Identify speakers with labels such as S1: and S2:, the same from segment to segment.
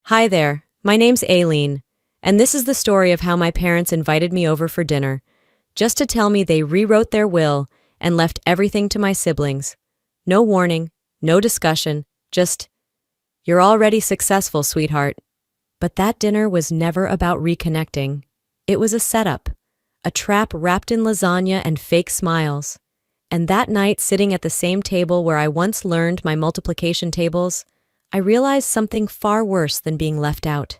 S1: Hi there, my name's Aileen, and this is the story of how my parents invited me over for dinner, just to tell me they rewrote their will and left everything to my siblings. No warning, no discussion, just, "You're already successful, sweetheart." But that dinner was never about reconnecting. It was a setup, a trap wrapped in lasagna and fake smiles. And that night, sitting at the same table where I once learned my multiplication tables, I realized something far worse than being left out.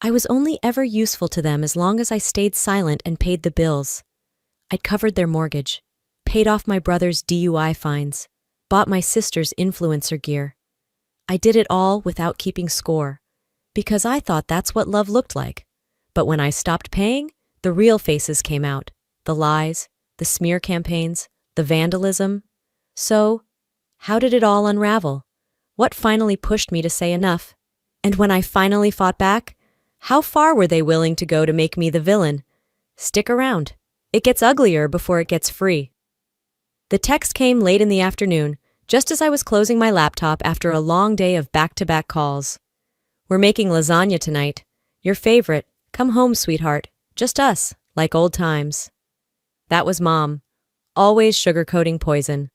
S1: I was only ever useful to them as long as I stayed silent and paid the bills. I'd covered their mortgage, paid off my brother's DUI fines, bought my sister's influencer gear. I did it all without keeping score, because I thought that's what love looked like. But when I stopped paying, the real faces came out. The lies, the smear campaigns, the vandalism. So, how did it all unravel? What finally pushed me to say enough? And when I finally fought back, how far were they willing to go to make me the villain? Stick around. It gets uglier before it gets free. The text came late in the afternoon, just as I was closing my laptop after a long day of back-to-back calls. "We're making lasagna tonight. Your favorite. Come home, sweetheart. Just us, like old times." That was Mom, always sugarcoating poison.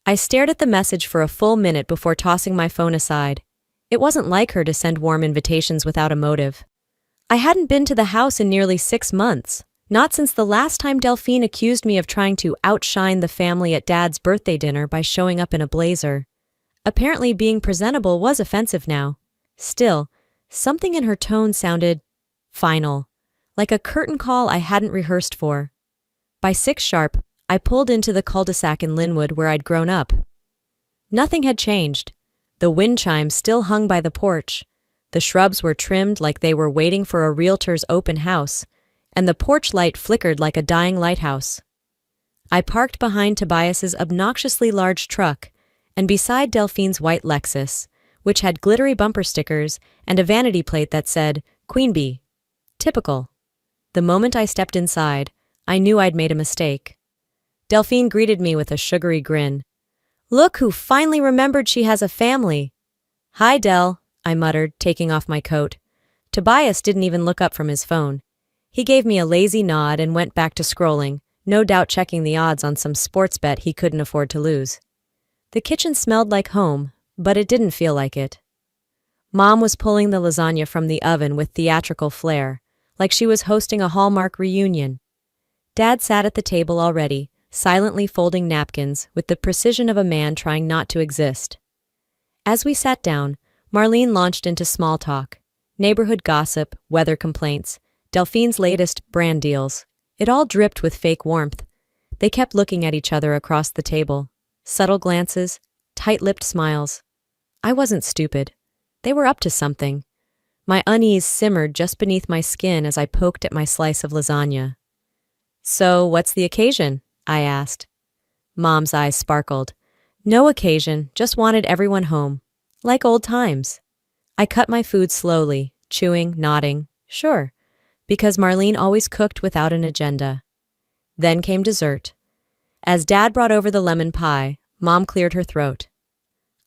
S1: I stared at the message for a full minute before tossing my phone aside. It wasn't like her to send warm invitations without a motive. I hadn't been to the house in nearly 6 months, not since the last time Delphine accused me of trying to outshine the family at Dad's birthday dinner by showing up in a blazer. Apparently being presentable was offensive now. Still, something in her tone sounded final, like a curtain call I hadn't rehearsed for. By 6 sharp, I pulled into the cul-de-sac in Linwood where I'd grown up. Nothing had changed. The wind chimes still hung by the porch. The shrubs were trimmed like they were waiting for a realtor's open house, and the porch light flickered like a dying lighthouse. I parked behind Tobias's obnoxiously large truck and beside Delphine's white Lexus, which had glittery bumper stickers and a vanity plate that said, "Queen Bee." Typical. The moment I stepped inside, I knew I'd made a mistake. Delphine greeted me with a sugary grin. "Look who finally remembered she has a family." "Hi, Del," I muttered, taking off my coat. Tobias didn't even look up from his phone. He gave me a lazy nod and went back to scrolling, no doubt checking the odds on some sports bet he couldn't afford to lose. The kitchen smelled like home, but it didn't feel like it. Mom was pulling the lasagna from the oven with theatrical flair, like she was hosting a Hallmark reunion. Dad sat at the table already, silently folding napkins with the precision of a man trying not to exist. As we sat down, Marlene launched into small talk, neighborhood gossip, weather complaints, Delphine's latest brand deals. It all dripped with fake warmth. They kept looking at each other across the table. Subtle glances, tight-lipped smiles. I wasn't stupid. They were up to something. My unease simmered just beneath my skin as I poked at my slice of lasagna. "So, what's the occasion?" I asked. Mom's eyes sparkled. "No occasion, just wanted everyone home. Like old times." I cut my food slowly, chewing, nodding. Sure, because Marlene always cooked without an agenda. Then came dessert. As Dad brought over the lemon pie, Mom cleared her throat.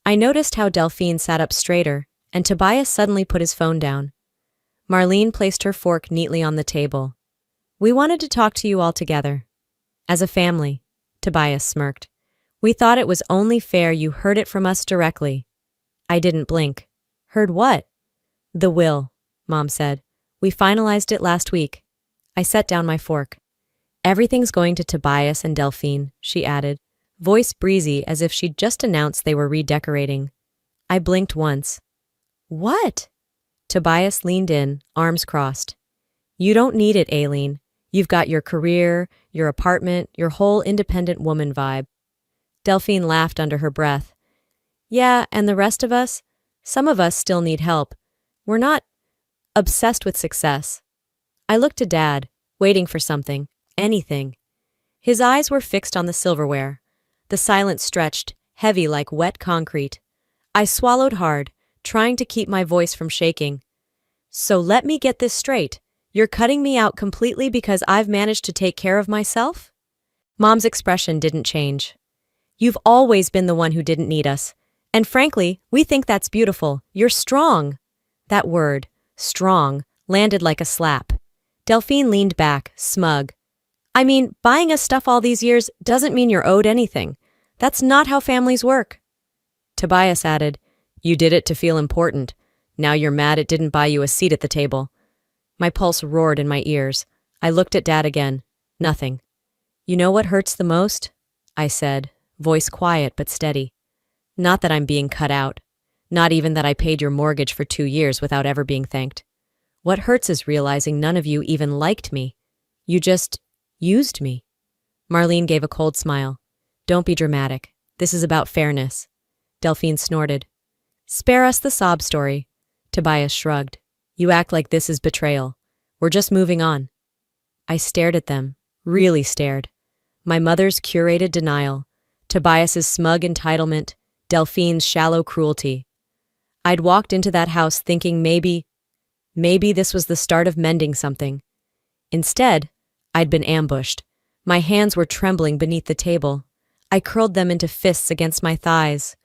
S1: I noticed how Delphine sat up straighter, and Tobias suddenly put his phone down. Marlene placed her fork neatly on the table. "We wanted to talk to you all together. As a family," Tobias smirked. "We thought it was only fair you heard it from us directly." I didn't blink. "Heard what?" "The will," Mom said. "We finalized it last week." I set down my fork. "Everything's going to Tobias and Delphine," she added, voice breezy as if she'd just announced they were redecorating. I blinked once. "What?" Tobias leaned in, arms crossed. "You don't need it, Aileen. You've got your career, your apartment, your whole independent woman vibe." Delphine laughed under her breath. "Yeah, and the rest of us? Some of us still need help. We're not obsessed with success." I looked to Dad, waiting for something, anything. His eyes were fixed on the silverware. The silence stretched, heavy like wet concrete. I swallowed hard, trying to keep my voice from shaking. "So let me get this straight. You're cutting me out completely because I've managed to take care of myself?" Mom's expression didn't change. "You've always been the one who didn't need us. And frankly, we think that's beautiful. You're strong." That word, strong, landed like a slap. Delphine leaned back, smug. I mean, buying us stuff all these years doesn't mean you're owed anything. That's not how families work. Tobias added, You did it to feel important. Now you're mad it didn't buy you a seat at the table. My pulse roared in my ears. I looked at Dad again. Nothing. You know what hurts the most? I said, voice quiet but steady. Not that I'm being cut out. Not even that I paid your mortgage for 2 years without ever being thanked. What hurts is realizing none of you even liked me. You just used me. Marlene gave a cold smile. Don't be dramatic. This is about fairness. Delphine snorted. Spare us the sob story. Tobias shrugged. You act like this is betrayal. We're just moving on. I stared at them, really stared. My mother's curated denial, Tobias's smug entitlement, Delphine's shallow cruelty. I'd walked into that house thinking maybe this was the start of mending something. Instead, I'd been ambushed. My hands were trembling beneath the table. I curled them into fists against my thighs.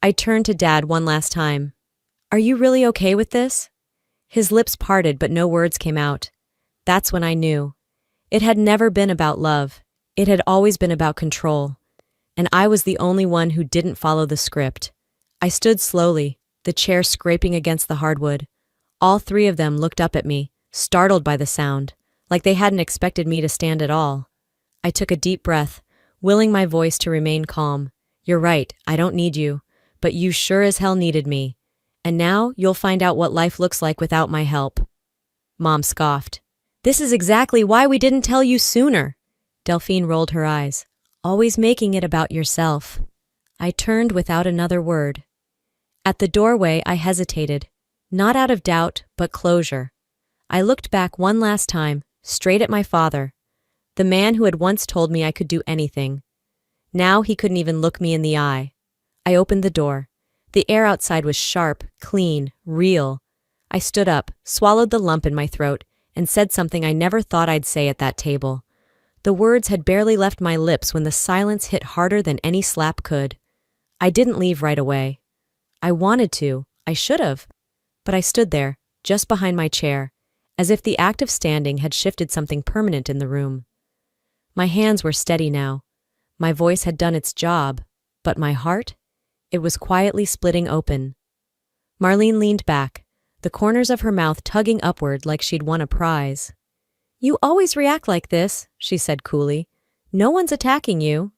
S1: I turned to Dad one last time. Are you really okay with this? His lips parted, but no words came out. That's when I knew. It had never been about love. It had always been about control. And I was the only one who didn't follow the script. I stood slowly, the chair scraping against the hardwood. All 3 of them looked up at me, startled by the sound, like they hadn't expected me to stand at all. I took a deep breath, willing my voice to remain calm. You're right, I don't need you, but you sure as hell needed me. And now you'll find out what life looks like without my help. Mom scoffed. This is exactly why we didn't tell you sooner. Delphine rolled her eyes. Always making it about yourself. I turned without another word. At the doorway, I hesitated, not out of doubt, but closure. I looked back one last time, straight at my father, the man who had once told me I could do anything. Now he couldn't even look me in the eye. I opened the door. The air outside was sharp, clean, real. I stood up, swallowed the lump in my throat, and said something I never thought I'd say at that table. The words had barely left my lips when the silence hit harder than any slap could. I didn't leave right away. I wanted to, I should have. But I stood there, just behind my chair, as if the act of standing had shifted something permanent in the room. My hands were steady now. My voice had done its job, but my heart? It was quietly splitting open. Marlene leaned back, the corners of her mouth tugging upward like she'd won a prize. You always react like this, she said coolly. No one's attacking you.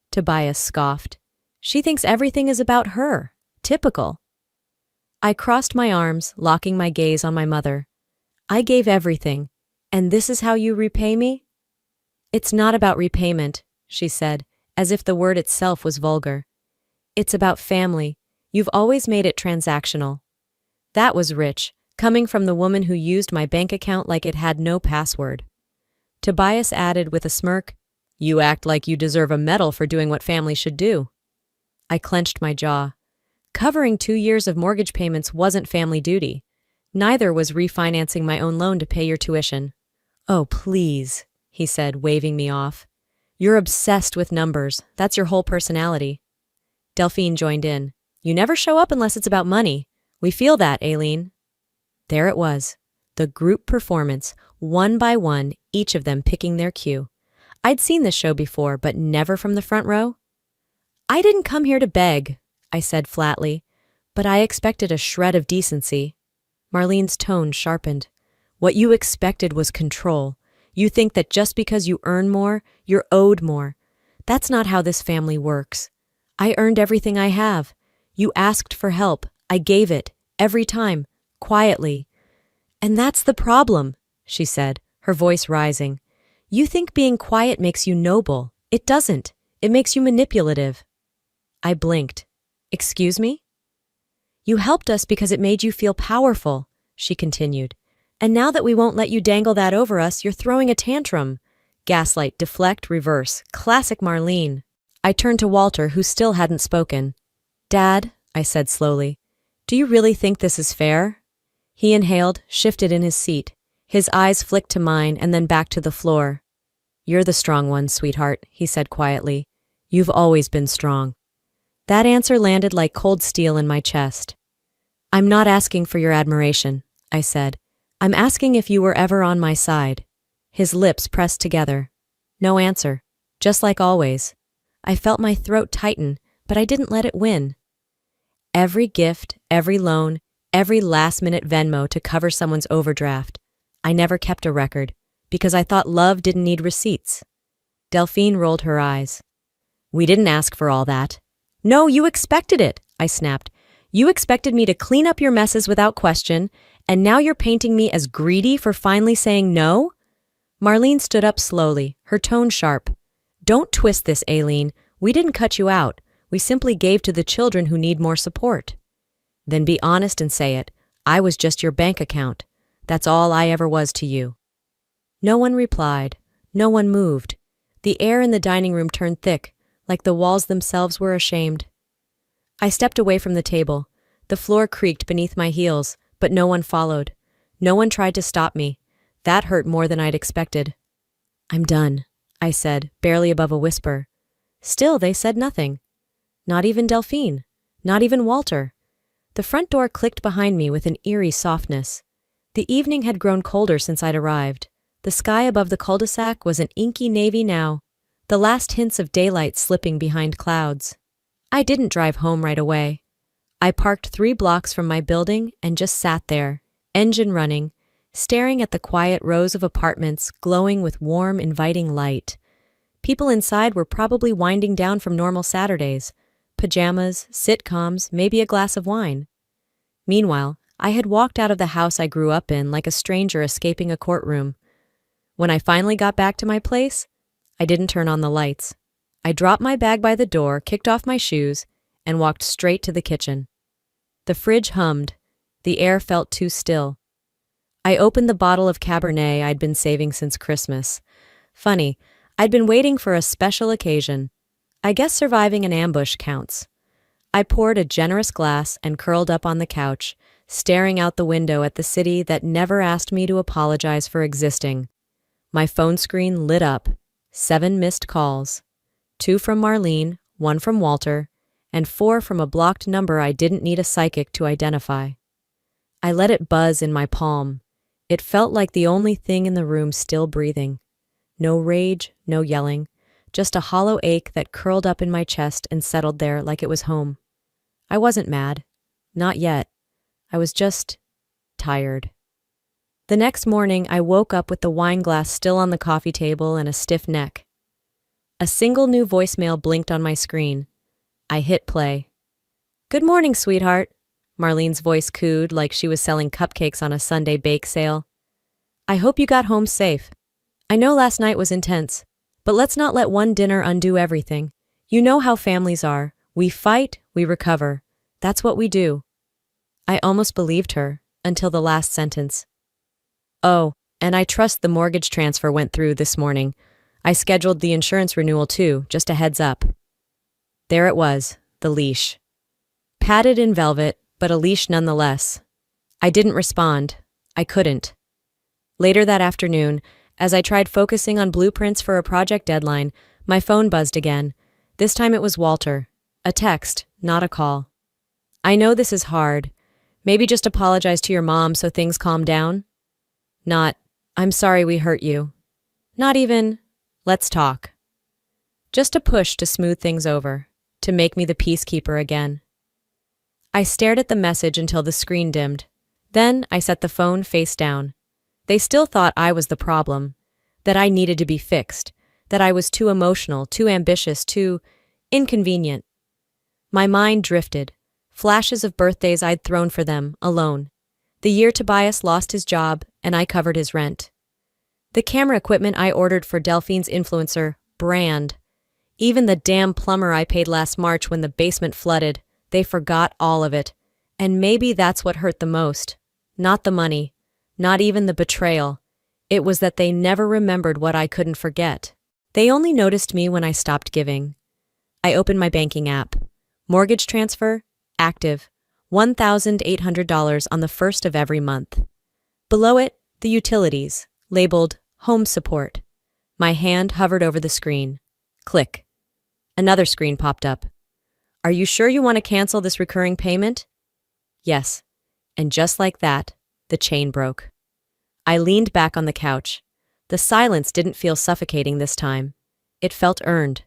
S1: Tobias scoffed. She thinks everything is about her. Typical. I crossed my arms, locking my gaze on my mother. I gave everything, and this is how you repay me? It's not about repayment, she said, as if the word itself was vulgar. It's about family. You've always made it transactional. That was rich, coming from the woman who used my bank account like it had no password. Tobias added with a smirk, You act like you deserve a medal for doing what family should do. I clenched my jaw. Covering 2 years of mortgage payments wasn't family duty. Neither was refinancing my own loan to pay your tuition. Oh, please, he said, waving me off. You're obsessed with numbers. That's your whole personality. Delphine joined in. You never show up unless it's about money. We feel that, Aileen. There it was. The group performance, one by one, each of them picking their cue. I'd seen this show before, but never from the front row. I didn't come here to beg, I said flatly, but I expected a shred of decency. Marlene's tone sharpened. What you expected was control. You think that just because you earn more, you're owed more. That's not how this family works. I earned everything I have. You asked for help. I gave it, every time, quietly. And that's the problem, she said, her voice rising. You think being quiet makes you noble. It doesn't. It makes you manipulative. I blinked. Excuse me? You helped us because it made you feel powerful, she continued. And now that we won't let you dangle that over us, you're throwing a tantrum. Gaslight, deflect, reverse. Classic Marlene. I turned to Walter, who still hadn't spoken. Dad, I said slowly, do you really think this is fair? He inhaled, shifted in his seat. His eyes flicked to mine and then back to the floor. You're the strong one, sweetheart, he said quietly. You've always been strong. That answer landed like cold steel in my chest. I'm not asking for your admiration, I said. I'm asking if you were ever on my side. His lips pressed together. No answer. Just like always. I felt my throat tighten, but I didn't let it win. Every gift, every loan, every last-minute Venmo to cover someone's overdraft. I never kept a record, because I thought love didn't need receipts. Delphine rolled her eyes. We didn't ask for all that. No, you expected it, I snapped. You expected me to clean up your messes without question, and now you're painting me as greedy for finally saying no? Marlene stood up slowly, her tone sharp. Don't twist this, Aileen. We didn't cut you out. We simply gave to the children who need more support. Then be honest and say it. I was just your bank account. That's all I ever was to you. No one replied. No one moved. The air in the dining room turned thick, like the walls themselves were ashamed. I stepped away from the table. The floor creaked beneath my heels, but no one followed. No one tried to stop me. That hurt more than I'd expected. I'm done, I said, barely above a whisper. Still, they said nothing. Not even Delphine. Not even Walter. The front door clicked behind me with an eerie softness. The evening had grown colder since I'd arrived. The sky above the cul-de-sac was an inky navy now, the last hints of daylight slipping behind clouds. I didn't drive home right away. I parked 3 blocks from my building and just sat there, engine running, staring at the quiet rows of apartments glowing with warm, inviting light. People inside were probably winding down from normal Saturdays, pajamas, sitcoms, maybe a glass of wine. Meanwhile, I had walked out of the house I grew up in like a stranger escaping a courtroom. When I finally got back to my place, I didn't turn on the lights. I dropped my bag by the door, kicked off my shoes, and walked straight to the kitchen. The fridge hummed. The air felt too still. I opened the bottle of Cabernet I'd been saving since Christmas. Funny, I'd been waiting for a special occasion. I guess surviving an ambush counts. I poured a generous glass and curled up on the couch, staring out the window at the city that never asked me to apologize for existing. My phone screen lit up. 7 missed calls. 2 from Marlene, 1 from Walter, and 4 from a blocked number I didn't need a psychic to identify. I let it buzz in my palm. It felt like the only thing in the room still breathing. No rage, no yelling, just a hollow ache that curled up in my chest and settled there like it was home. I wasn't mad. Not yet. I was just tired. The next morning, I woke up with the wine glass still on the coffee table and a stiff neck. A single new voicemail blinked on my screen. I hit play. Good morning, sweetheart. Marlene's voice cooed like she was selling cupcakes on a Sunday bake sale. I hope you got home safe. I know last night was intense, but let's not let one dinner undo everything. You know how families are. We fight, we recover. That's what we do. I almost believed her, until the last sentence. Oh, and I trust the mortgage transfer went through this morning. I scheduled the insurance renewal too, just a heads up. There it was, the leash. Padded in velvet, but a leash nonetheless. I didn't respond. I couldn't. Later that afternoon, as I tried focusing on blueprints for a project deadline, my phone buzzed again. This time it was Walter. A text, not a call. I know this is hard. Maybe just apologize to your mom so things calm down? Not, I'm sorry we hurt you. Not even, let's talk. Just a push to smooth things over, to make me the peacekeeper again. I stared at the message until the screen dimmed. Then I set the phone face down. They still thought I was the problem, that I needed to be fixed, that I was too emotional, too ambitious, too inconvenient. My mind drifted, flashes of birthdays I'd thrown for them, alone. The year Tobias lost his job, and I covered his rent. The camera equipment I ordered for Delphine's influencer, Brand. Even the damn plumber I paid last March when the basement flooded, they forgot all of it. And maybe that's what hurt the most. Not the money. Not even the betrayal. It was that they never remembered what I couldn't forget. They only noticed me when I stopped giving. I opened my banking app. Mortgage transfer, active. $1,800 on the first of every month. Below it, the utilities, labeled Home Support. My hand hovered over the screen. Click. Another screen popped up. Are you sure you want to cancel this recurring payment? Yes. And just like that, the chain broke. I leaned back on the couch. The silence didn't feel suffocating this time. It felt earned.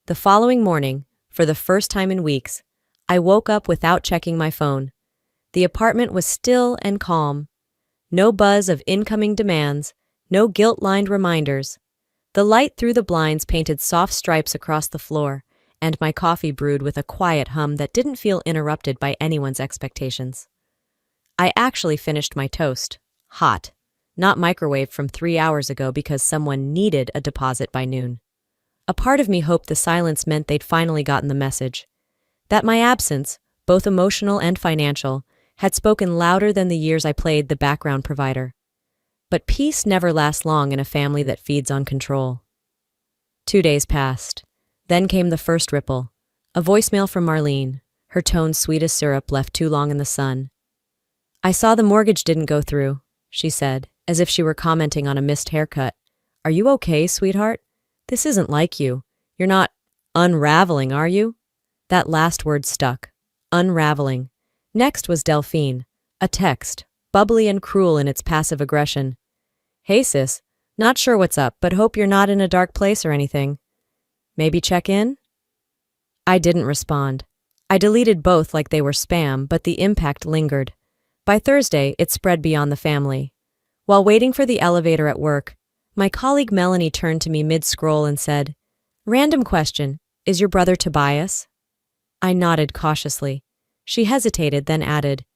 S1: The following morning, for the first time in weeks, I woke up without checking my phone. The apartment was still and calm. No buzz of incoming demands, no guilt-lined reminders. The light through the blinds painted soft stripes across the floor, and my coffee brewed with a quiet hum that didn't feel interrupted by anyone's expectations. I actually finished my toast, hot, not microwaved from 3 hours ago because someone needed a deposit by noon. A part of me hoped the silence meant they'd finally gotten the message. That my absence, both emotional and financial, had spoken louder than the years I played the background provider. But peace never lasts long in a family that feeds on control. 2 days passed. Then came the first ripple. A voicemail from Marlene, her tone sweet as syrup left too long in the sun. "I saw the mortgage didn't go through," she said, as if she were commenting on a missed haircut. "Are you okay, sweetheart? This isn't like you. You're not unraveling, are you?" That last word stuck. Unraveling. Next was Delphine. A text, bubbly and cruel in its passive aggression. "Hey sis, not sure what's up, but hope you're not in a dark place or anything. Maybe check in?" I didn't respond. I deleted both like they were spam, but the impact lingered. By Thursday, it spread beyond the family. While waiting for the elevator at work, my colleague Melanie turned to me mid-scroll and said, "Random question, is your brother Tobias?" I nodded cautiously. She hesitated, then added,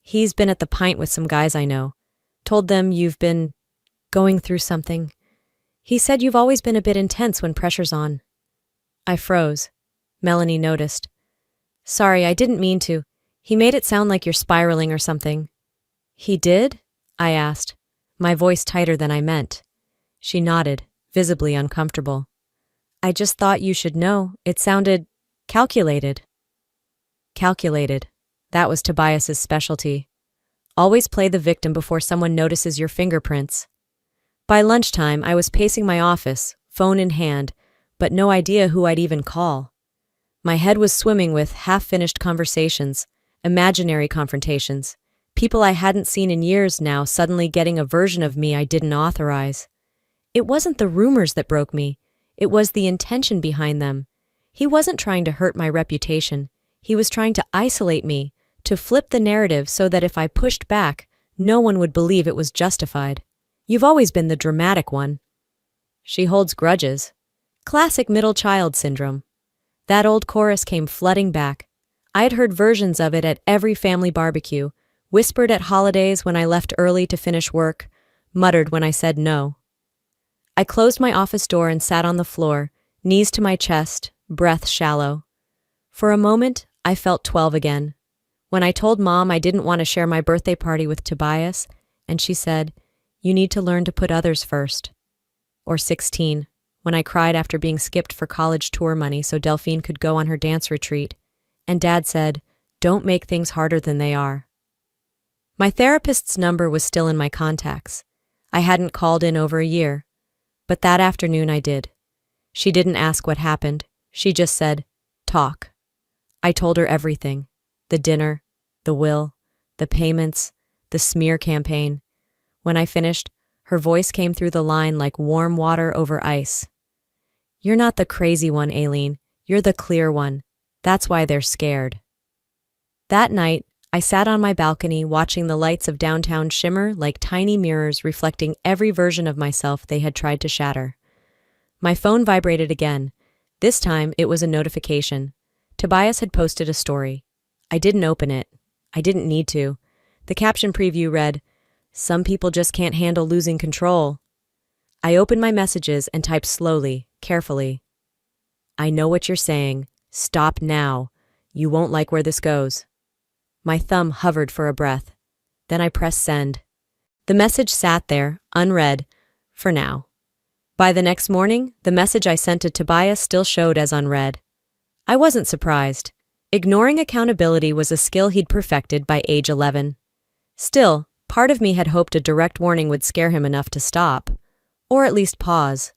S1: "He's been at the pint with some guys I know. Told them you've been going through something. He said you've always been a bit intense when pressure's on." I froze. Melanie noticed. "Sorry, I didn't mean to. He made it sound like you're spiraling or something." "He did?" I asked, my voice tighter than I meant. She nodded, visibly uncomfortable. "I just thought you should know. It sounded calculated." Calculated. That was Tobias's specialty. Always play the victim before someone notices your fingerprints. By lunchtime, I was pacing my office, phone in hand, but no idea who I'd even call. My head was swimming with half-finished conversations, imaginary confrontations, people I hadn't seen in years now suddenly getting a version of me I didn't authorize. It wasn't the rumors that broke me, it was the intention behind them. He wasn't trying to hurt my reputation, he was trying to isolate me, to flip the narrative so that if I pushed back, no one would believe it was justified. "You've always been the dramatic one." "She holds grudges." Classic middle child syndrome. That old chorus came flooding back. I'd heard versions of it at every family barbecue, whispered at holidays when I left early to finish work, muttered when I said no. I closed my office door and sat on the floor, knees to my chest, breath shallow. For a moment, I felt 12 again. When I told Mom I didn't want to share my birthday party with Tobias, and she said, "You need to learn to put others first." Or 16, when I cried after being skipped for college tour money so Delphine could go on her dance retreat, and Dad said, "Don't make things harder than they are." My therapist's number was still in my contacts. I hadn't called in over a year, but that afternoon I did. She didn't ask what happened, she just said, "Talk." I told her everything. The dinner, the will, the payments, the smear campaign. When I finished, her voice came through the line like warm water over ice. "You're not the crazy one, Aileen. You're the clear one. That's why they're scared." That night, I sat on my balcony watching the lights of downtown shimmer like tiny mirrors reflecting every version of myself they had tried to shatter. My phone vibrated again. This time, it was a notification. Tobias had posted a story. I didn't open it. I didn't need to. The caption preview read, "Some people just can't handle losing control." I opened my messages and typed slowly, carefully. "I know what you're saying. Stop now. You won't like where this goes." My thumb hovered for a breath. Then I pressed send. The message sat there, unread, for now. By the next morning, the message I sent to Tobias still showed as unread. I wasn't surprised. Ignoring accountability was a skill he'd perfected by age 11. Still, part of me had hoped a direct warning would scare him enough to stop, or at least pause.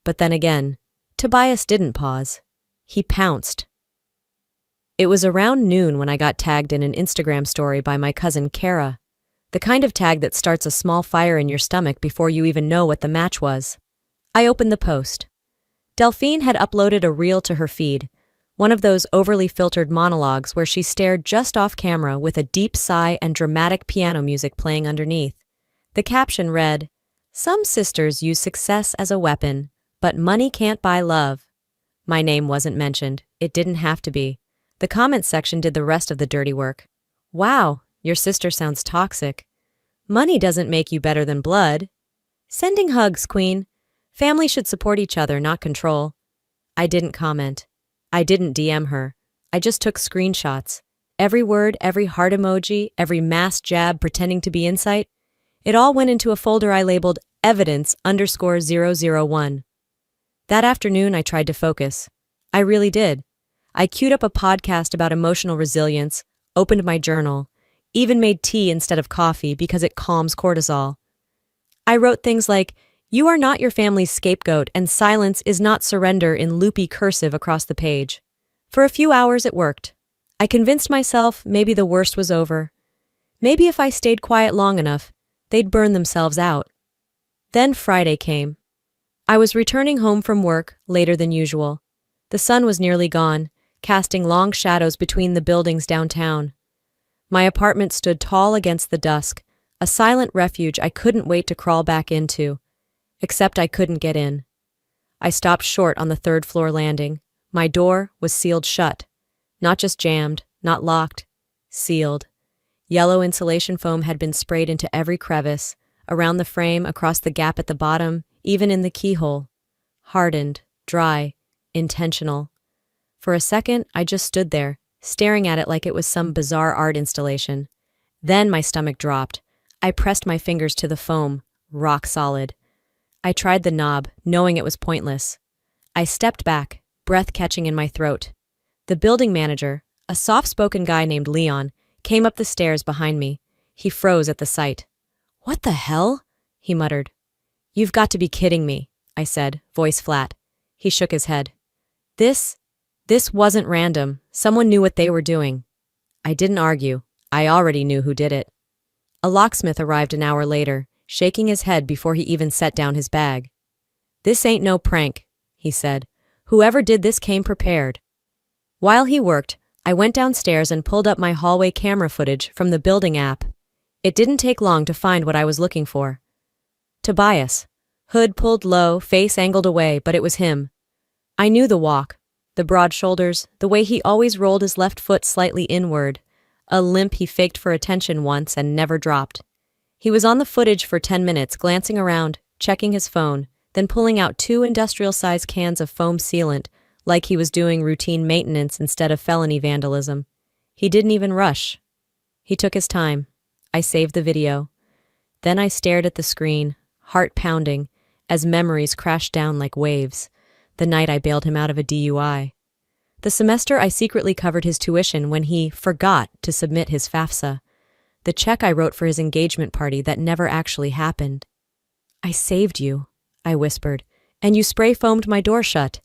S1: But then again, Tobias didn't pause. He pounced. It was around noon when I got tagged in an Instagram story by my cousin Kara, the kind of tag that starts a small fire in your stomach before you even know what the match was. I opened the post. Delphine had uploaded a reel to her feed, one of those overly filtered monologues where she stared just off camera with a deep sigh and dramatic piano music playing underneath. The caption read, "Some sisters use success as a weapon, but money can't buy love." My name wasn't mentioned. It didn't have to be. The comments section did the rest of the dirty work. "Wow, your sister sounds toxic. Money doesn't make you better than blood. Sending hugs, queen. Family should support each other, not control." I didn't comment. I didn't DM her. I just took screenshots. Every word, every heart emoji, every mass jab pretending to be insight, it all went into a folder I labeled evidence_001. That afternoon, I tried to focus. I really did. I queued up a podcast about emotional resilience, opened my journal, even made tea instead of coffee because it calms cortisol. I wrote things like, "You are not your family's scapegoat, and silence is not surrender" in loopy cursive across the page. For a few hours it worked. I convinced myself maybe the worst was over. Maybe if I stayed quiet long enough, they'd burn themselves out. Then Friday came. I was returning home from work later than usual. The sun was nearly gone, casting long shadows between the buildings downtown. My apartment stood tall against the dusk, a silent refuge I couldn't wait to crawl back into. Except I couldn't get in. I stopped short on the third-floor landing. My door was sealed shut. Not just jammed, not locked, sealed. Yellow insulation foam had been sprayed into every crevice, around the frame, across the gap at the bottom, even in the keyhole. Hardened, dry, intentional. For a second, I just stood there, staring at it like it was some bizarre art installation. Then my stomach dropped. I pressed my fingers to the foam, rock solid. I tried the knob, knowing it was pointless. I stepped back, breath catching in my throat. The building manager, a soft-spoken guy named Leon, came up the stairs behind me. He froze at the sight. "What the hell?" he muttered. "You've got to be kidding me," I said, voice flat. He shook his head. This wasn't random. Someone knew what they were doing." I didn't argue. I already knew who did it. A locksmith arrived an hour later, shaking his head before he even set down his bag. "This ain't no prank," he said. "Whoever did this came prepared." While he worked, I went downstairs and pulled up my hallway camera footage from the building app. It didn't take long to find what I was looking for. Tobias. Hood pulled low, face angled away, but it was him. I knew the walk, the broad shoulders, the way he always rolled his left foot slightly inward, a limp he faked for attention once and never dropped. He was on the footage for 10 minutes, glancing around, checking his phone, then pulling out 2 industrial-sized cans of foam sealant, like he was doing routine maintenance instead of felony vandalism. He didn't even rush. He took his time. I saved the video. Then I stared at the screen, heart pounding, as memories crashed down like waves. The night I bailed him out of a DUI. The semester I secretly covered his tuition when he forgot to submit his FAFSA. The check I wrote for his engagement party that never actually happened. "I saved you," I whispered, "and you spray-foamed my door shut."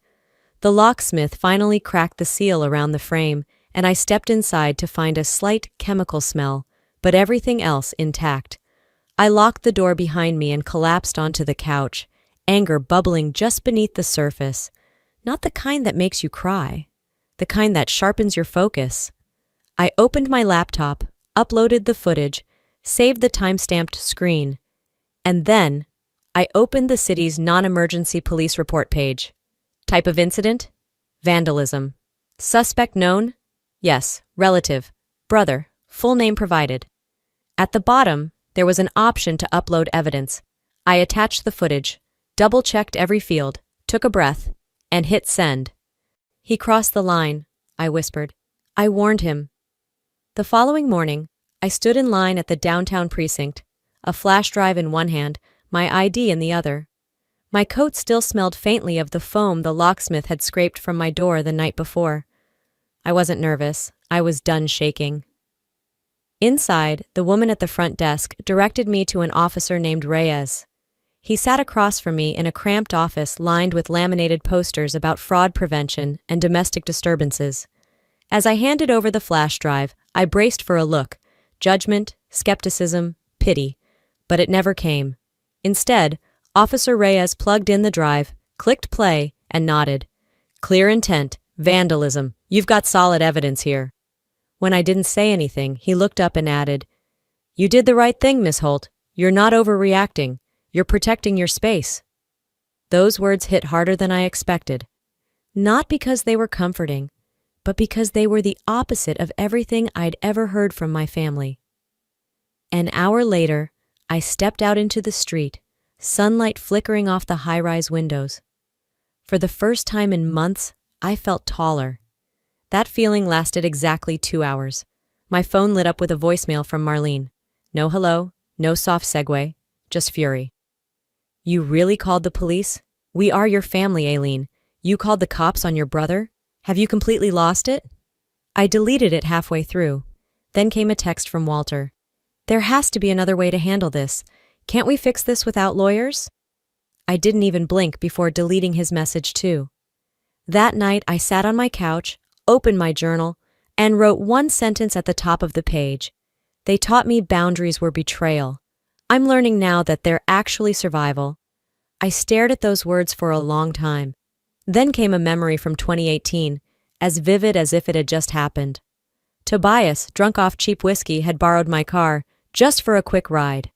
S1: The locksmith finally cracked the seal around the frame, and I stepped inside to find a slight chemical smell, but everything else intact. I locked the door behind me and collapsed onto the couch, anger bubbling just beneath the surface. Not the kind that makes you cry, the kind that sharpens your focus. I opened my laptop, uploaded the footage, saved the time-stamped screen, and then I opened the city's non-emergency police report page. Type of incident? Vandalism. Suspect known? Yes, relative, brother, full name provided. At the bottom, there was an option to upload evidence. I attached the footage, double-checked every field, took a breath, and hit send. "He crossed the line," I whispered. I warned him. The following morning, I stood in line at the downtown precinct, a flash drive in one hand, my ID in the other. My coat still smelled faintly of the foam the locksmith had scraped from my door the night before. I wasn't nervous. I was done shaking. Inside, the woman at the front desk directed me to an officer named Reyes. He sat across from me in a cramped office lined with laminated posters about fraud prevention and domestic disturbances. As I handed over the flash drive, I braced for a look: judgment, skepticism, pity. But it never came. Instead, Officer Reyes plugged in the drive, clicked play, and nodded. Clear intent, vandalism. You've got solid evidence here. When I didn't say anything, he looked up and added, "You did the right thing, Miss Holt. You're not overreacting. You're protecting your space." Those words hit harder than I expected. Not because they were comforting, but because they were the opposite of everything I'd ever heard from my family. An hour later, I stepped out into the street, sunlight flickering off the high-rise windows. For the first time in months, I felt taller. That feeling lasted exactly 2 hours. My phone lit up with a voicemail from Marlene. No hello, no soft segue, just fury. "You really called the police? We are your family, Aileen. You called the cops on your brother? Have you completely lost it?" I deleted it halfway through. Then came a text from Walter. "There has to be another way to handle this. Can't we fix this without lawyers?" I didn't even blink before deleting his message too. That night I sat on my couch, opened my journal, and wrote one sentence at the top of the page. They taught me boundaries were betrayal. I'm learning now that they're actually survival. I stared at those words for a long time. Then came a memory from 2018, as vivid as if it had just happened. Tobias, drunk off cheap whiskey, had borrowed my car, just for a quick ride.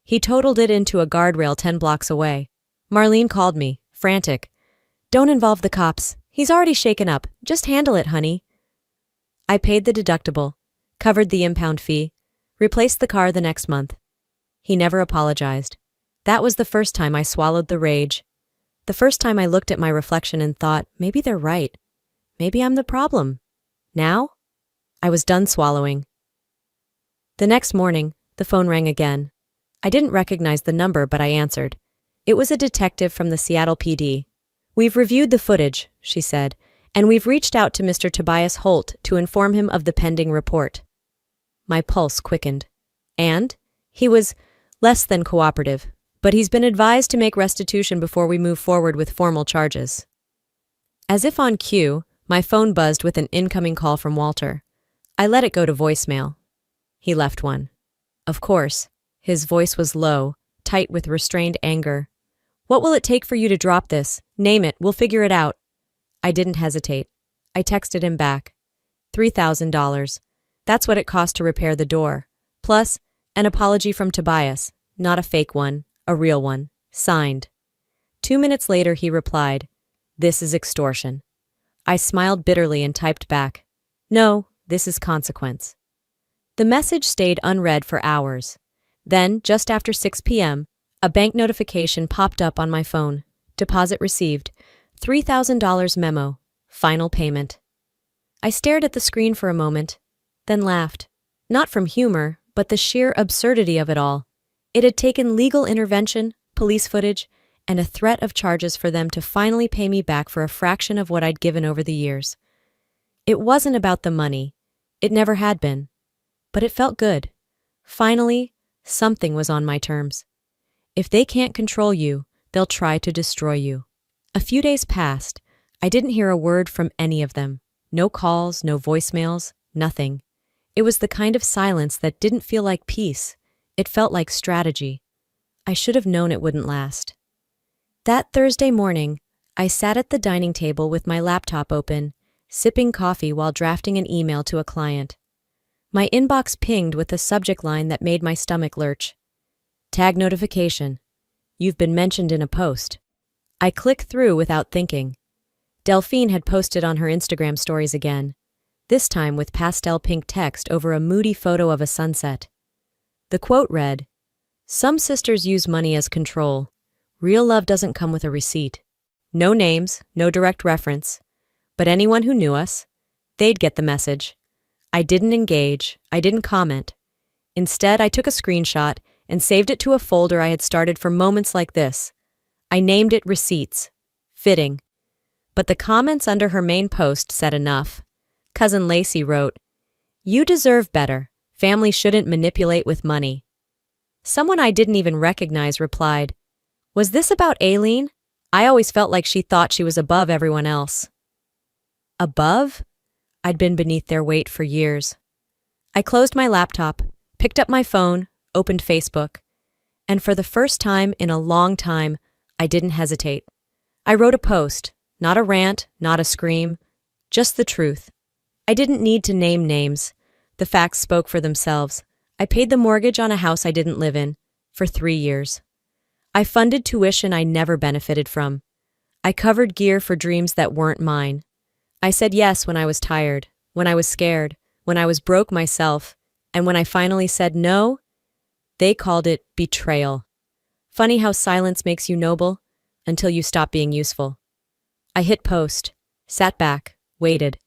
S1: He totaled it into a guardrail 10 blocks away. Marlene called me, frantic. "Don't involve the cops. He's already shaken up. Just handle it, honey." I paid the deductible, covered the impound fee, replaced the car the next month. He never apologized. That was the first time I swallowed the rage. The first time I looked at my reflection and thought, maybe they're right. Maybe I'm the problem. Now? I was done swallowing. The next morning, the phone rang again. I didn't recognize the number, but I answered. It was a detective from the Seattle PD. "We've reviewed the footage," she said, "and we've reached out to Mr. Tobias Holt to inform him of the pending report." My pulse quickened. And? He was less than cooperative, but he's been advised to make restitution before we move forward with formal charges. As if on cue, my phone buzzed with an incoming call from Walter. I let it go to voicemail. He left one. Of course, his voice was low, tight with restrained anger. "What will it take for you to drop this? Name it, we'll figure it out." I didn't hesitate. I texted him back. $3,000. That's what it cost to repair the door. Plus, an apology from Tobias, not a fake one, a real one, signed. 2 minutes later he replied, "This is extortion." I smiled bitterly and typed back, "No, this is consequence." The message stayed unread for hours. Then, just after 6 p.m., a bank notification popped up on my phone. Deposit received. $3,000 memo. Final payment. I stared at the screen for a moment, then laughed. Not from humor, but the sheer absurdity of it all. It had taken legal intervention, police footage, and a threat of charges for them to finally pay me back for a fraction of what I'd given over the years. It wasn't about the money. It never had been. But it felt good. Finally, something was on my terms. If they can't control you, they'll try to destroy you. A few days passed. I didn't hear a word from any of them. No calls, no voicemails, nothing. It was the kind of silence that didn't feel like peace. It felt like strategy. I should have known it wouldn't last. That Thursday morning, I sat at the dining table with my laptop open, sipping coffee while drafting an email to a client. My inbox pinged with a subject line that made my stomach lurch. Tag notification. You've been mentioned in a post. I clicked through without thinking. Delphine had posted on her Instagram stories again, this time with pastel pink text over a moody photo of a sunset. The quote read, "Some sisters use money as control. Real love doesn't come with a receipt. No names, no direct reference. But anyone who knew us, they'd get the message." I didn't engage. I didn't comment. Instead, I took a screenshot and saved it to a folder I had started for moments like this. I named it Receipts. Fitting. But the comments under her main post said enough. Cousin Lacey wrote, "You deserve better. Family shouldn't manipulate with money." Someone I didn't even recognize replied, "Was this about Aileen? I always felt like she thought she was above everyone else." Above? I'd been beneath their weight for years. I closed my laptop, picked up my phone, opened Facebook, and for the first time in a long time, I didn't hesitate. I wrote a post, not a rant, not a scream, just the truth. I didn't need to name names. The facts spoke for themselves. I paid the mortgage on a house I didn't live in for 3 years. I funded tuition I never benefited from. I covered gear for dreams that weren't mine. I said yes when I was tired, when I was scared, when I was broke myself, and when I finally said no, they called it betrayal. Funny how silence makes you noble until you stop being useful. I hit post, sat back, waited.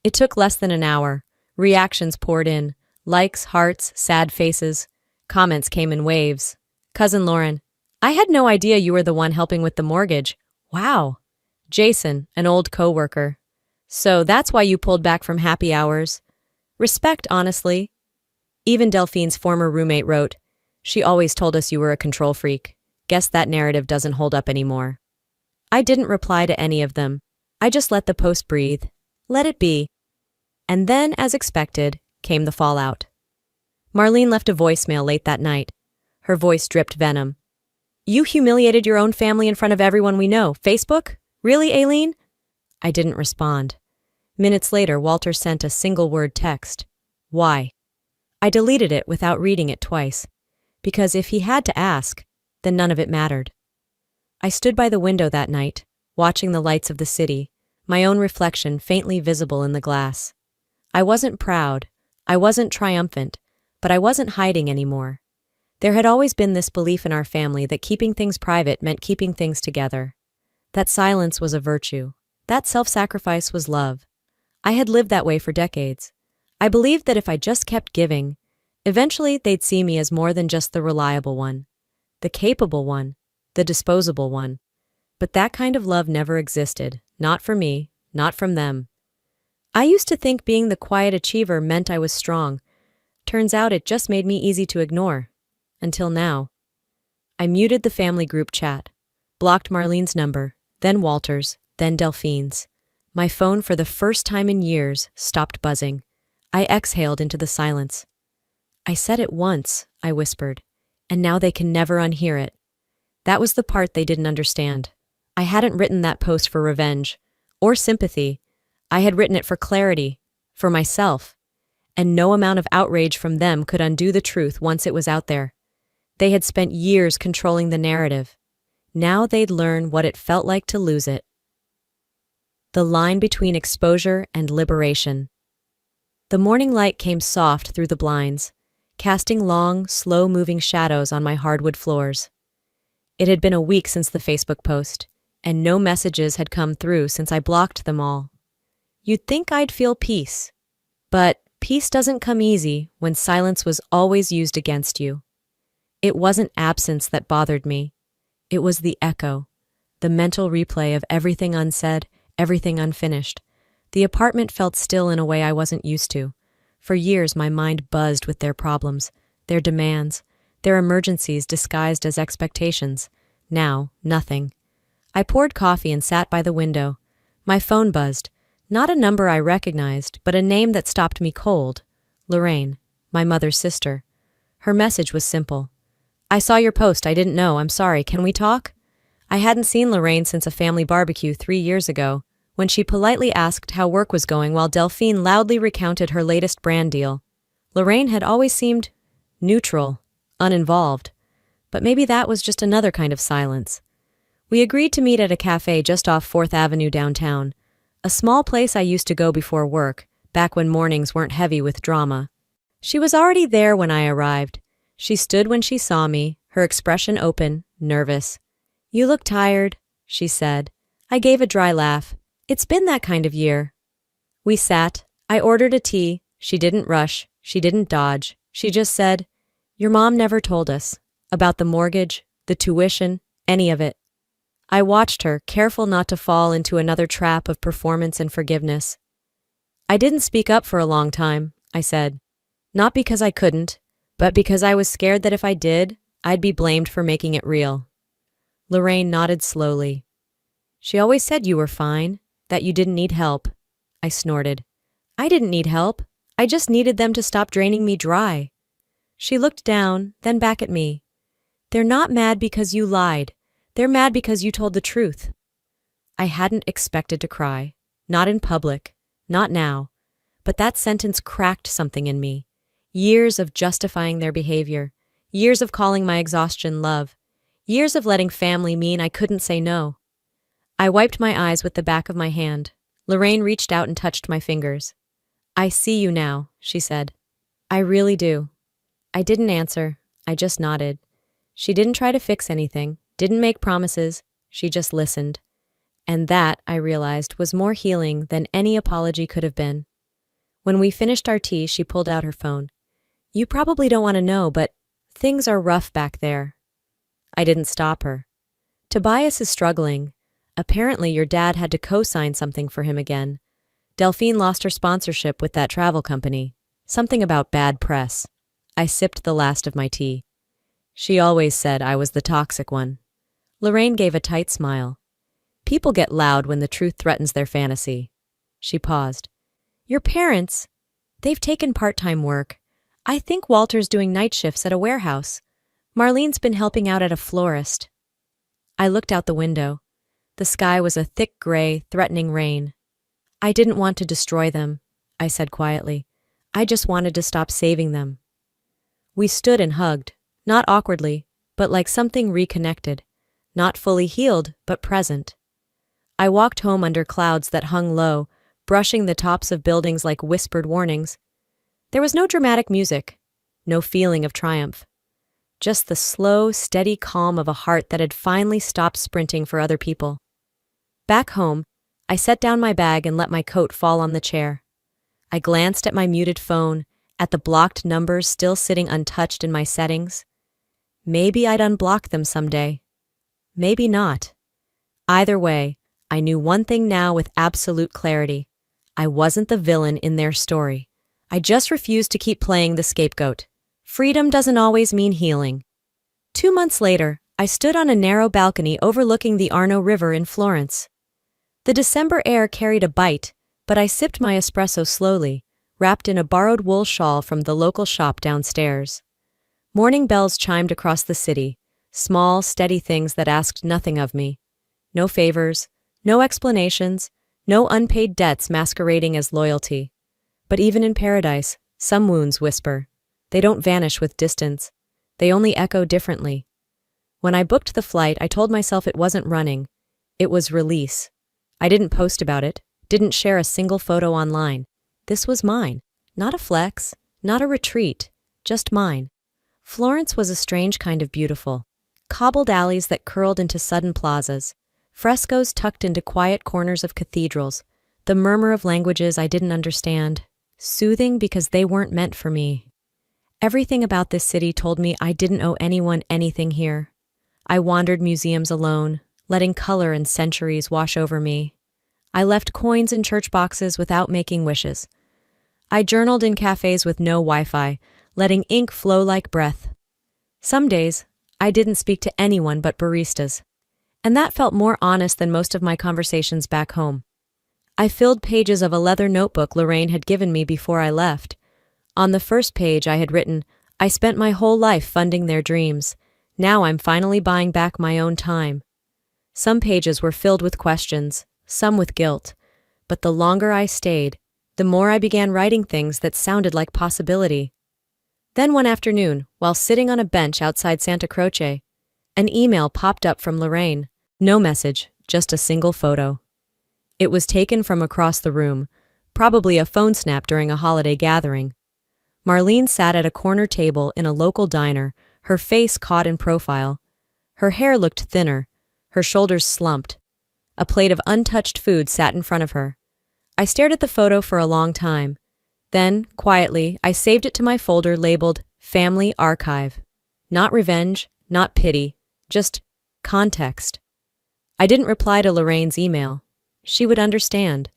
S1: It took less than an hour. Reactions poured in. Likes, hearts, sad faces. Comments came in waves. Cousin Lauren, I had no idea you were the one helping with the mortgage. Wow. Jason, an old coworker. So that's why you pulled back from happy hours. Respect, honestly. Even Delphine's former roommate wrote, she always told us you were a control freak. Guess that narrative doesn't hold up anymore. I didn't reply to any of them. I just let the post breathe. Let it be. And then, as expected, came the fallout. Marlene left a voicemail late that night. Her voice dripped venom. You humiliated your own family in front of everyone we know. Facebook? Really, Aileen? I didn't respond. Minutes later, Walter sent a single-word text. Why? I deleted it without reading it twice, because if he had to ask, then none of it mattered. I stood by the window that night, watching the lights of the city, my own reflection faintly visible in the glass. I wasn't proud, I wasn't triumphant, but I wasn't hiding anymore. There had always been this belief in our family that keeping things private meant keeping things together. That silence was a virtue. That self-sacrifice was love. I had lived that way for decades. I believed that if I just kept giving, eventually they'd see me as more than just the reliable one, the capable one, the disposable one. But that kind of love never existed, not for me, not from them. I used to think being the quiet achiever meant I was strong. Turns out it just made me easy to ignore. Until now. I muted the family group chat, blocked Marlene's number, then Walter's, then Delphine's. My phone, for the first time in years, stopped buzzing. I exhaled into the silence. I said it once, I whispered, and now they can never unhear it. That was the part they didn't understand. I hadn't written that post for revenge or sympathy. I had written it for clarity, for myself, and no amount of outrage from them could undo the truth once it was out there. They had spent years controlling the narrative. Now they'd learn what it felt like to lose it. The line between exposure and liberation. The morning light came soft through the blinds, casting long, slow-moving shadows on my hardwood floors. It had been a week since the Facebook post, and no messages had come through since I blocked them all. You'd think I'd feel peace, but peace doesn't come easy when silence was always used against you. It wasn't absence that bothered me. It was the echo, the mental replay of everything unsaid, everything unfinished. The apartment felt still in a way I wasn't used to. For years, my mind buzzed with their problems, their demands, their emergencies disguised as expectations. Now, nothing. I poured coffee and sat by the window. My phone buzzed. Not a number I recognized, but a name that stopped me cold. Lorraine, my mother's sister. Her message was simple. I saw your post. I didn't know. I'm sorry. Can we talk? I hadn't seen Lorraine since a family barbecue 3 years ago, when she politely asked how work was going while Delphine loudly recounted her latest brand deal. Lorraine had always seemed neutral, uninvolved, but maybe that was just another kind of silence. We agreed to meet at a cafe just off 4th Avenue downtown, a small place I used to go before work, back when mornings weren't heavy with drama. She was already there when I arrived. She stood when she saw me, her expression open, nervous. You look tired, she said. I gave a dry laugh. It's been that kind of year. We sat. I ordered a tea. She didn't rush. She didn't dodge. She just said, your mom never told us about the mortgage, the tuition, any of it. I watched her, careful not to fall into another trap of performance and forgiveness. I didn't speak up for a long time, I said. Not because I couldn't, but because I was scared that if I did, I'd be blamed for making it real. Lorraine nodded slowly. She always said you were fine, that you didn't need help. I snorted. I didn't need help. I just needed them to stop draining me dry. She looked down, then back at me. They're not mad because you lied. They're mad because you told the truth. I hadn't expected to cry. Not in public. Not now. But that sentence cracked something in me. Years of justifying their behavior. Years of calling my exhaustion love. Years of letting family mean I couldn't say no. I wiped my eyes with the back of my hand. Lorraine reached out and touched my fingers. I see you now, she said. I really do. I didn't answer. I just nodded. She didn't try to fix anything, didn't make promises. She just listened. And that, I realized, was more healing than any apology could have been. When we finished our tea, she pulled out her phone. You probably don't want to know, but things are rough back there. I didn't stop her. Tobias is struggling. Apparently your dad had to co-sign something for him again. Delphine lost her sponsorship with that travel company. Something about bad press. I sipped the last of my tea. She always said I was the toxic one. Lorraine gave a tight smile. People get loud when the truth threatens their fantasy. She paused. Your parents, they've taken part-time work. I think Walter's doing night shifts at a warehouse. Marlene's been helping out at a florist. I looked out the window. The sky was a thick gray, threatening rain. I didn't want to destroy them, I said quietly. I just wanted to stop saving them. We stood and hugged, not awkwardly, but like something reconnected, not fully healed, but present. I walked home under clouds that hung low, brushing the tops of buildings like whispered warnings. There was no dramatic music, no feeling of triumph. Just the slow, steady calm of a heart that had finally stopped sprinting for other people. Back home, I set down my bag and let my coat fall on the chair. I glanced at my muted phone, at the blocked numbers still sitting untouched in my settings. Maybe I'd unblock them someday. Maybe not. Either way, I knew one thing now with absolute clarity. I wasn't the villain in their story. I just refused to keep playing the scapegoat. Freedom doesn't always mean healing. 2 months later, I stood on a narrow balcony overlooking the Arno River in Florence. The December air carried a bite, but I sipped my espresso slowly, wrapped in a borrowed wool shawl from the local shop downstairs. Morning bells chimed across the city, small, steady things that asked nothing of me. No favors, no explanations, no unpaid debts masquerading as loyalty. But even in paradise, some wounds whisper. They don't vanish with distance. They only echo differently. When I booked the flight, I told myself it wasn't running. It was release. I didn't post about it, didn't share a single photo online. This was mine. Not a flex, not a retreat, just mine. Florence was a strange kind of beautiful. Cobbled alleys that curled into sudden plazas, frescoes tucked into quiet corners of cathedrals, the murmur of languages I didn't understand, soothing because they weren't meant for me. Everything about this city told me I didn't owe anyone anything here. I wandered museums alone, letting color and centuries wash over me. I left coins in church boxes without making wishes. I journaled in cafes with no Wi-Fi, letting ink flow like breath. Some days, I didn't speak to anyone but baristas. And that felt more honest than most of my conversations back home. I filled pages of a leather notebook Lorraine had given me before I left. On the first page I had written, I spent my whole life funding their dreams. Now I'm finally buying back my own time. Some pages were filled with questions, some with guilt. But the longer I stayed, the more I began writing things that sounded like possibility. Then one afternoon, while sitting on a bench outside Santa Croce, an email popped up from Lorraine. No message, just a single photo. It was taken from across the room, probably a phone snap during a holiday gathering. Marlene sat at a corner table in a local diner, her face caught in profile. Her hair looked thinner, her shoulders slumped. A plate of untouched food sat in front of her. I stared at the photo for a long time. Then, quietly, I saved it to my folder labeled Family Archive. Not revenge, not pity, just context. I didn't reply to Lorraine's email. She would understand.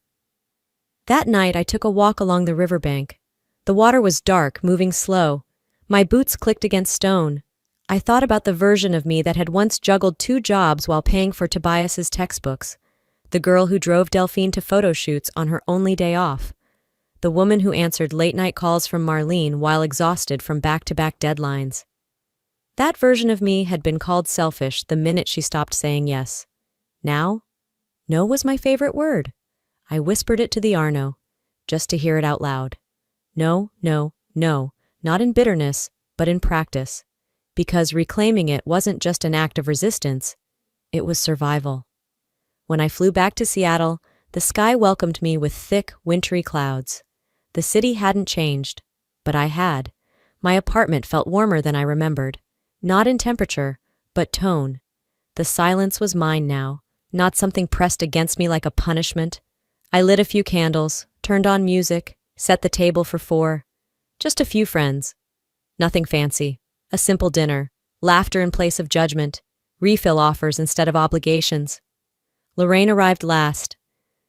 S1: That night I took a walk along the riverbank. The water was dark, moving slow. My boots clicked against stone. I thought about the version of me that had once juggled 2 jobs while paying for Tobias's textbooks. The girl who drove Delphine to photo shoots on her only day off. the woman who answered late-night calls from Marlene while exhausted from back-to-back deadlines. That version of me had been called selfish the minute she stopped saying yes. Now, no was my favorite word. I whispered it to the Arno, just to hear it out loud. No, no, no, not in bitterness, but in practice. Because reclaiming it wasn't just an act of resistance, it was survival. When I flew back to Seattle, the sky welcomed me with thick, wintry clouds. The city hadn't changed, but I had. My apartment felt warmer than I remembered. Not in temperature, but tone. The silence was mine now, not something pressed against me like a punishment. I lit a few candles, turned on music, set the table for 4. Just a few friends. Nothing fancy. A simple dinner, laughter in place of judgment, refill offers instead of obligations. Lorraine arrived last.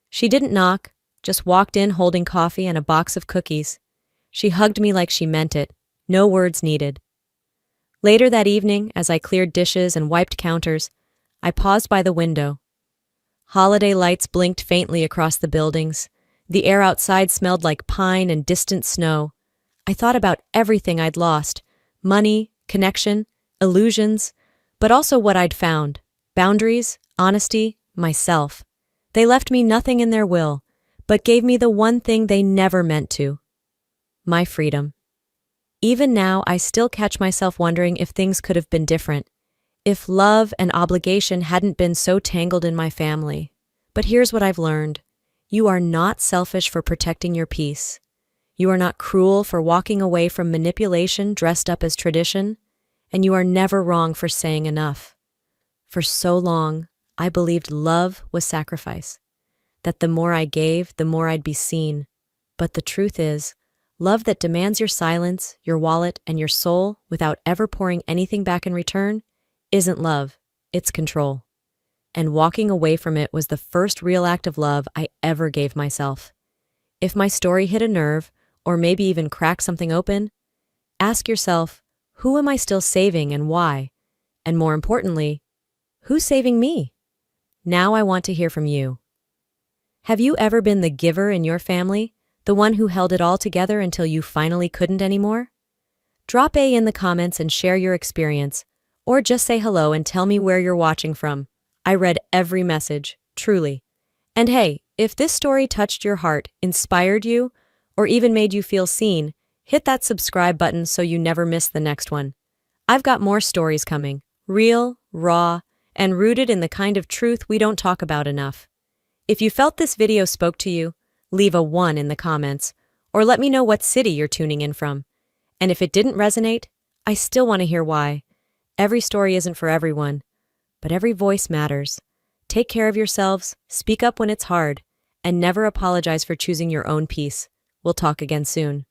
S1: She didn't knock, just walked in holding coffee and a box of cookies. She hugged me like she meant it, no words needed. Later that evening, as I cleared dishes and wiped counters, I paused by the window. Holiday lights blinked faintly across the buildings. The air outside smelled like pine and distant snow. I thought about everything I'd lost. Money, connection, illusions, but also what I'd found. Boundaries, honesty, myself. They left me nothing in their will, but gave me the one thing they never meant to. My freedom. Even now, I still catch myself wondering if things could have been different. If love and obligation hadn't been so tangled in my family. But here's what I've learned. You are not selfish for protecting your peace. You are not cruel for walking away from manipulation dressed up as tradition, and you are never wrong for saying enough. For so long, I believed love was sacrifice, that the more I gave, the more I'd be seen. But the truth is, love that demands your silence, your wallet, and your soul without ever pouring anything back in return isn't love, it's control. And walking away from it was the first real act of love I ever gave myself. If my story hit a nerve, or maybe even crack something open, ask yourself, who am I still saving and why? And more importantly, who's saving me? Now I want to hear from you. Have you ever been the giver in your family, the one who held it all together until you finally couldn't anymore? Drop A in the comments and share your experience, or just say hello and tell me where you're watching from. I read every message, truly. And hey, if this story touched your heart, inspired you, or even made you feel seen, hit that subscribe button so you never miss the next one. I've got more stories coming, real, raw, and rooted in the kind of truth we don't talk about enough. If you felt this video spoke to you, leave a 1 in the comments, or let me know what city you're tuning in from. And if it didn't resonate, I still want to hear why. Every story isn't for everyone, but every voice matters. Take care of yourselves, speak up when it's hard, and never apologize for choosing your own peace. We'll talk again soon.